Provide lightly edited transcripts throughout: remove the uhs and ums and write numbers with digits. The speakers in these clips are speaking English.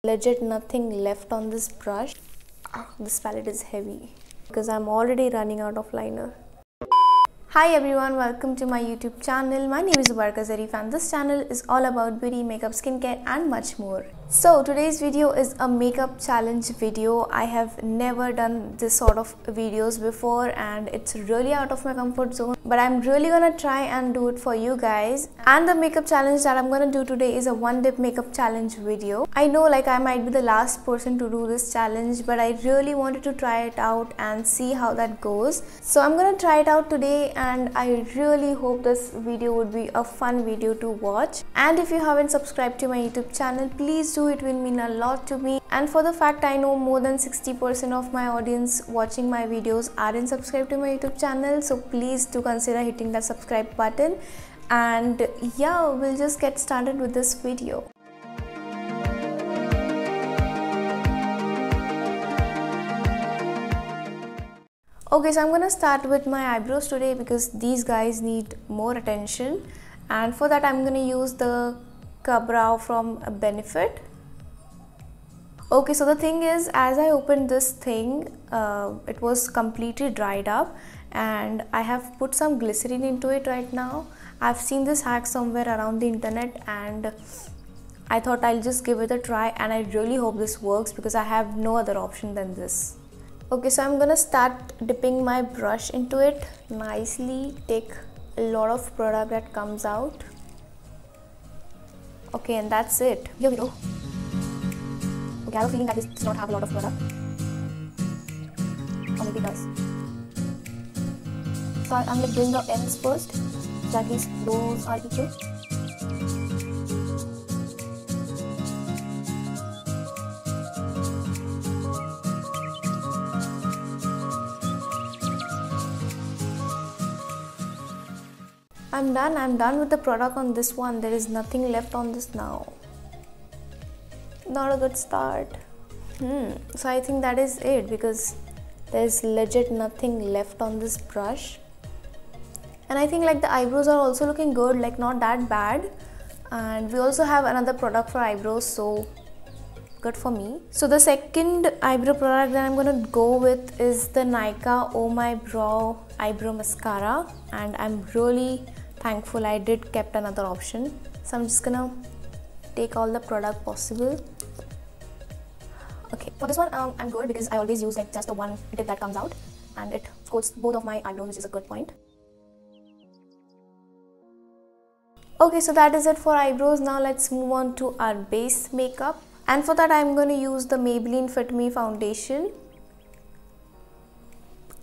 Legit nothing left on this brush. This palette is heavy because I'm already running out of liner. Hi everyone, welcome to my YouTube channel. My name is Zubarka Zarif and this channel is all about beauty, makeup, skincare and much more. So today's video is a makeup challenge video. I have never done this sort of videos before and it's really out of my comfort zone. But I'm really gonna try and do it for you guys. And the makeup challenge that I'm gonna do today is a one dip makeup challenge video. I know I might be the last person to do this challenge, but I really wanted to try it out and see how that goes. So I'm gonna try it out today and I really hope this video would be a fun video to watch. And if you haven't subscribed to my YouTube channel, please do. It will mean a lot to me. And for the fact I know more than 60% of my audience watching my videos aren't subscribed to my YouTube channel, so please do consider hitting that subscribe button. And yeah, we'll just get started with this video. Okay, so I'm gonna start with my eyebrows today because these guys need more attention, and for that I'm gonna use the Ka-Brow from Benefit. Okay, so the thing is, as I opened this thing, it was completely dried up and I have put some glycerin into it right now. I've seen this hack somewhere around the internet and I thought I'll just give it a try, and I really hope this works because I have no other option than this. Okay, so I'm gonna start dipping my brush into it nicely, take a lot of product that comes out. Okay, and that's it. Here we go. Okay, I have a feeling that this does not have a lot of product. Or maybe it does. So I'm doing the ends first, so at least those are equal. I'm done with the product on this one. There is nothing left on this now. Not a good start. So I think that is it because there's legit nothing left on this brush. And I think the eyebrows are also looking good, not that bad. And we also have another product for eyebrows, so good for me. So the second eyebrow product that I'm gonna go with is the Nykaa Oh My Brow Eyebrow Mascara, and I'm really thankful I did kept another option. So I'm just gonna take all the product possible. Okay, for this one I'm good because I always use just the one tip that comes out and it coats both of my eyebrows, which is a good point. Okay, so that is it for eyebrows. Now let's move on to our base makeup, and for that I'm going to use the Maybelline Fit Me foundation.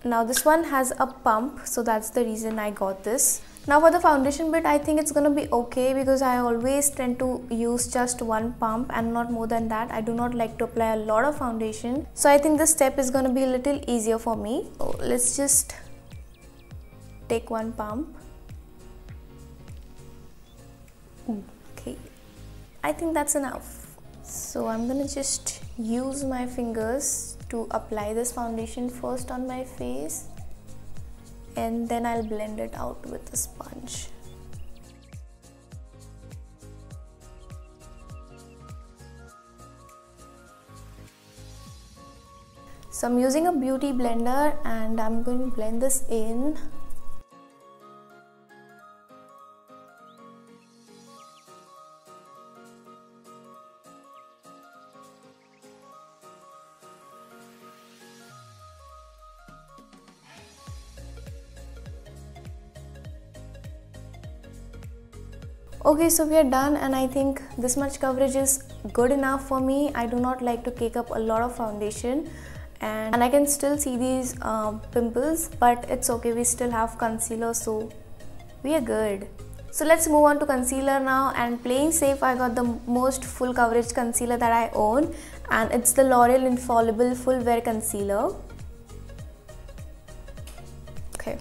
Now this one has a pump, so that's the reason I got this. Now for the foundation bit, I think it's gonna be okay because I always tend to use just one pump and not more than that. I do not like to apply a lot of foundation, so I think this step is gonna be a little easier for me. So let's just take one pump. Okay, I think that's enough. So I'm gonna just use my fingers to apply this foundation first on my face, and then I'll blend it out with a sponge. So I'm using a beauty blender and I'm going to blend this in. Okay, so we are done, and I think this much coverage is good enough for me. I do not like to cake up a lot of foundation, and I can still see these pimples, but it's okay, we still have concealer, so we are good. So let's move on to concealer now, and playing safe I got the most full coverage concealer that I own, and it's the L'Oreal Infallible Full Wear Concealer. Okay,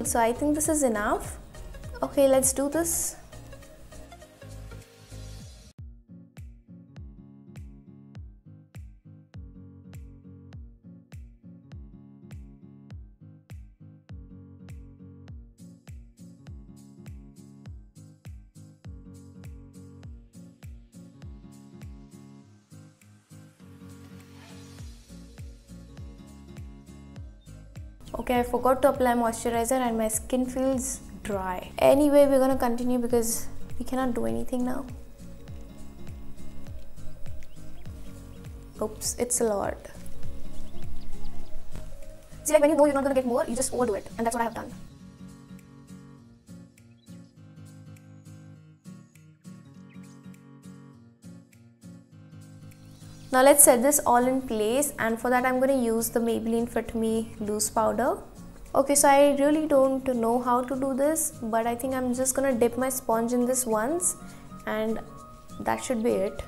so I think this is enough. Okay, let's do this. Okay, I forgot to apply moisturizer and my skin feels dry. Anyway, we're gonna continue because we cannot do anything now. Oops, it's a lot. See, like when you know you're not gonna get more, you just overdo it, and that's what I have done. Now let's set this all in place, and for that I'm going to use the Maybelline Fit Me loose powder. Okay, so I really don't know how to do this, but I think I'm just going to dip my sponge in this once and that should be it.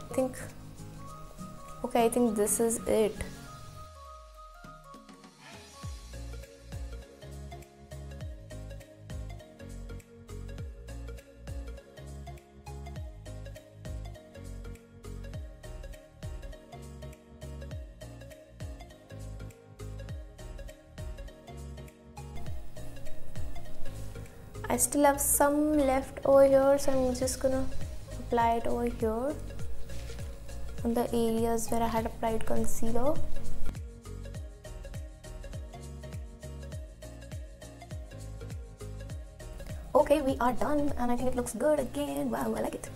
I think this is it. I still have some left over here, so I'm just gonna apply it over here on the areas where I had applied concealer. Okay, we are done and I think it looks good again. Wow, I like it.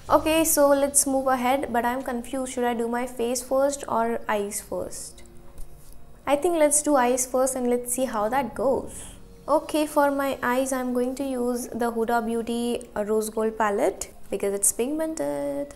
Okay, so let's move ahead, but I'm confused. Should I do my face first or eyes first? I think let's do eyes first and let's see how that goes. Okay, for my eyes I'm going to use the Huda Beauty Rose Gold palette because it's pigmented.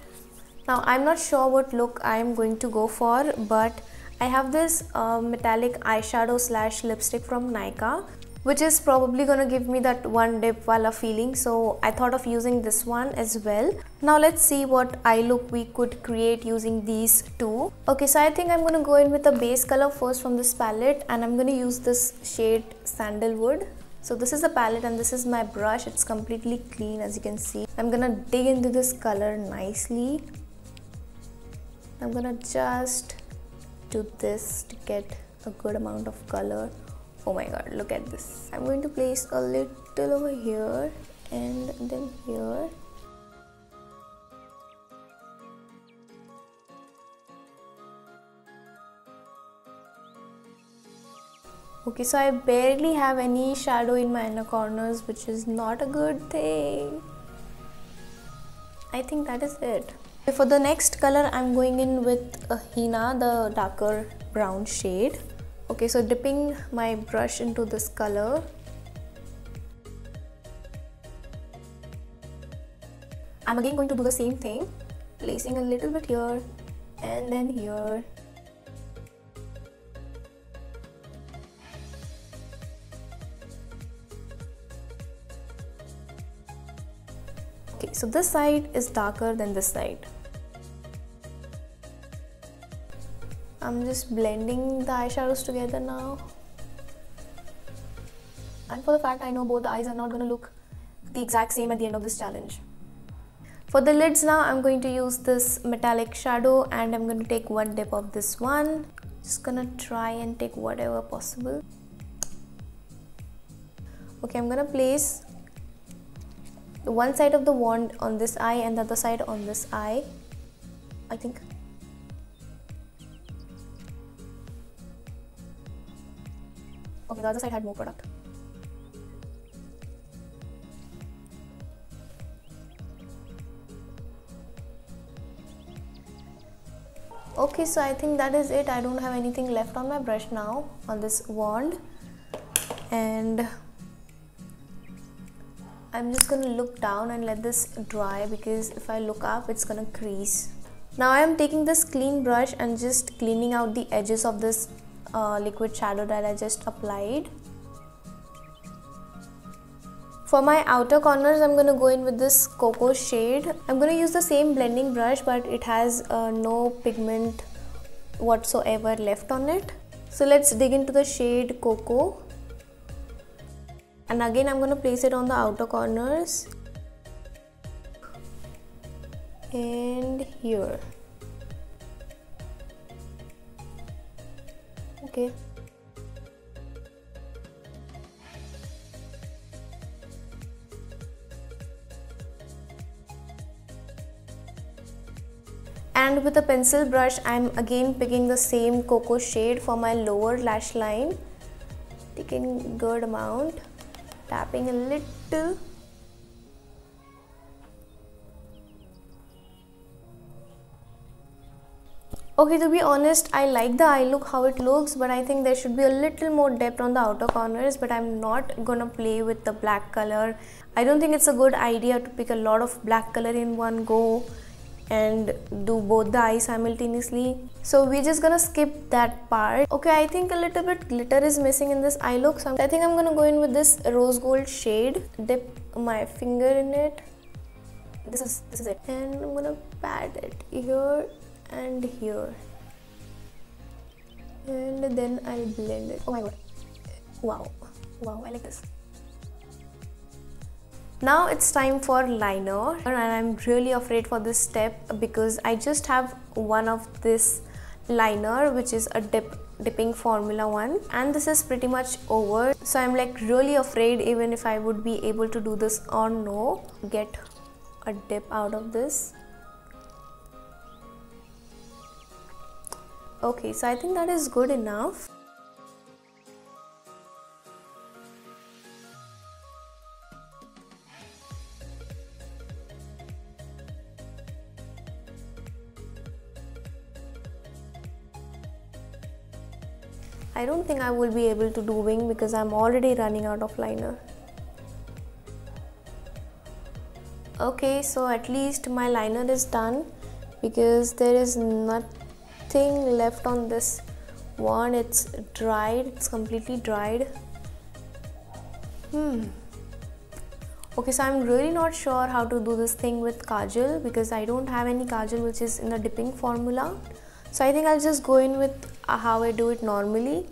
Now I'm not sure what look I'm going to go for, but I have this metallic eyeshadow slash lipstick from Nykaa, which is probably gonna give me that one dip wala feeling, so I thought of using this one as well. Now let's see what eye look we could create using these two. Okay, so I think I'm gonna go in with a base color first from this palette, and I'm gonna use this shade Sandalwood. So this is the palette and this is my brush. It's completely clean, as you can see. I'm gonna dig into this color nicely. I'm gonna just do this to get a good amount of color. Oh my god, look at this. I'm going to place a little over here and then here. Okay, so I barely have any shadow in my inner corners, which is not a good thing. I think that is it. For the next color, I'm going in with a Henna, the darker brown shade. Okay, so dipping my brush into this color. I'm again going to do the same thing, placing a little bit here and then here. Okay, so this side is darker than this side. I'm just blending the eyeshadows together now. And for the fact I know both the eyes are not going to look the exact same at the end of this challenge. For the lids now, I'm going to use this metallic shadow and I'm going to take one dip of this one. Just gonna try and take whatever possible. Okay, I'm gonna place the one side of the wand on this eye and the other side on this eye, I think. Okay, the other side had more product. Okay, so I think that is it. I don't have anything left on my brush now on this wand, and I'm just gonna look down and let this dry, because if I look up it's gonna crease. Now I am taking this clean brush and just cleaning out the edges of this liquid shadow that I just applied. For my outer corners, I'm going to go in with this cocoa shade. I'm going to use the same blending brush, but it has no pigment whatsoever left on it. So let's dig into the shade Cocoa. And again, I'm going to place it on the outer corners. And here. Okay. And with a pencil brush, I'm again picking the same cocoa shade for my lower lash line. taking good amount, tapping a little. Okay, to be honest, I like the eye look how it looks, but I think there should be a little more depth on the outer corners, but I'm not gonna play with the black color. I don't think it's a good idea to pick a lot of black color in one go and do both the eyes simultaneously. So we're just gonna skip that part. Okay, I think a little bit glitter is missing in this eye look, so I think I'm gonna go in with this rose gold shade, dip my finger in it. This is it, and I'm gonna pat it here and here, and then I'll blend it. Oh my god, wow, I like this. Now it's time for liner, and I'm really afraid for this step because I just have one of this liner, which is a dipping Formula 1, and this is pretty much over. So I'm like really afraid even if I would be able to do this or no, get a dip out of this. Okay, so I think that is good enough. I don't think I will be able to do wing because I'm already running out of liner. Okay, so at least my liner is done because there is nothing left on this one. It's dried, it's completely dried. Okay, so I'm really not sure how to do this thing with kajal because I don't have any kajal which is in the dipping formula. So I think I'll just go in with how I do it normally.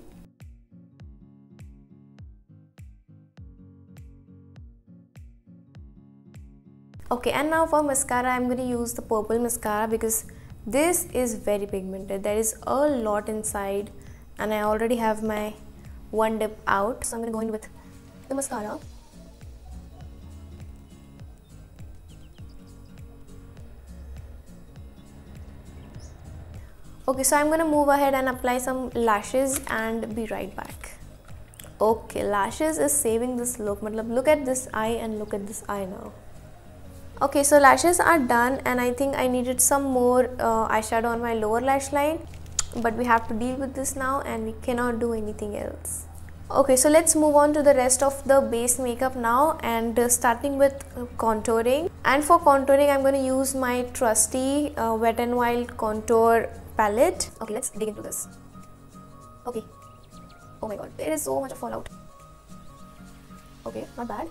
Okay, and now for mascara, I'm going to use the purple mascara because this is very pigmented. There is a lot inside and I already have my one dip out. So I'm going to go in with the mascara. Okay, so I'm going to move ahead and apply some lashes and be right back. Okay, lashes is saving this look. Look at this eye and look at this eye now. Okay, so lashes are done and I think I needed some more eyeshadow on my lower lash line, but we have to deal with this now and we cannot do anything else. Okay, so let's move on to the rest of the base makeup now, and starting with contouring. And for contouring, I'm going to use my trusty Wet n Wild contour palette. Okay, let's dig into this. Okay, oh my god, there is so much of fallout. Okay, not bad.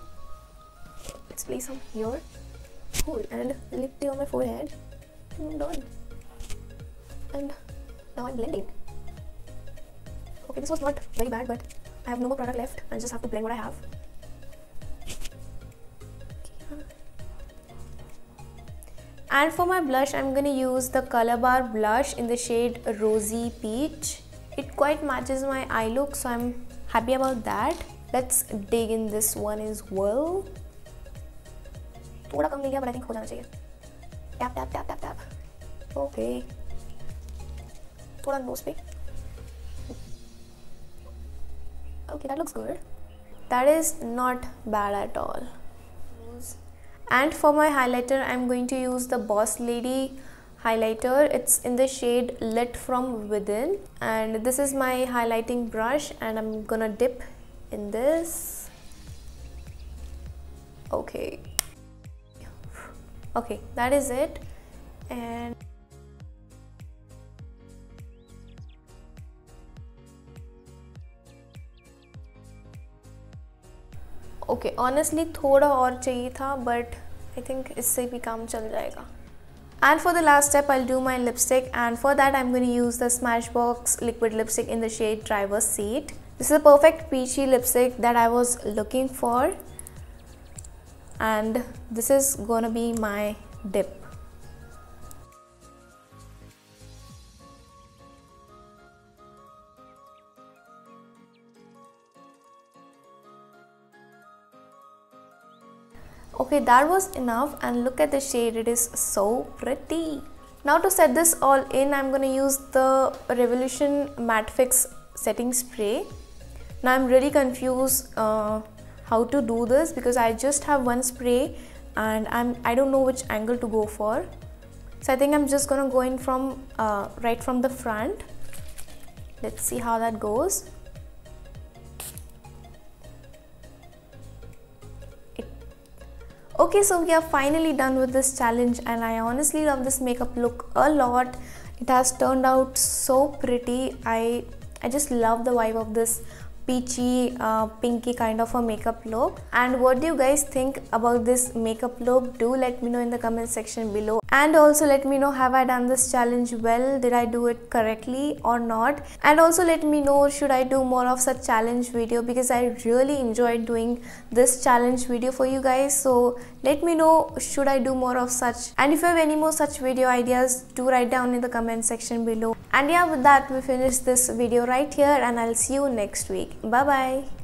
Let's place some here. Cool, and lip on my forehead. I'm done. And now I'm blending. Okay, this was not very bad, but I have no more product left. I just have to blend what I have. And for my blush, I'm going to use the Color Bar blush in the shade Rosy Peach. It quite matches my eye look, so I'm happy about that. Let's dig in this one as well. थोड़ा कम ले गया, but I think हो जाना चाहिए. Tap tap tap tap tap. Okay. थोड़ा nose पे. Okay, that looks good. That is not bad at all. And for my highlighter, I'm going to use the Boss Lady highlighter. It's in the shade Lit from Within, and this is my highlighting brush, and I'm gonna dip in this. Okay, that is it. And okay, honestly थोड़ा और चाहिए था, but I think इससे भी काम चल जाएगा. And for the last step, I'll do my lipstick, and for that I'm going to use the Smashbox liquid lipstick in the shade Driver's Seat. This is a perfect peachy lipstick that I was looking for, and this is gonna be my dip. Okay, that was enough, and look at the shade, it is so pretty. Now to set this all in, I'm going to use the Revolution Matte Fix setting spray. Now I'm really confused how to do this, because I just have one spray and I don't know which angle to go for. So I think I'm just gonna go in from right from the front. Let's see how that goes. Okay, so we are finally done with this challenge, and I honestly love this makeup look a lot. It has turned out so pretty. I just love the vibe of this peachy pinky kind of a makeup look. And what do you guys think about this makeup look? Do let me know in the comment section below, and also let me know, have I done this challenge well? Did I do it correctly or not? And also let me know, should I do more of such challenge video, because I really enjoyed doing this challenge video for you guys. So let me know, should I do more of such? And if you have any more such video ideas, do write down in the comment section below. And yeah, with that we finish this video right here, and I'll see you next week. Bye bye.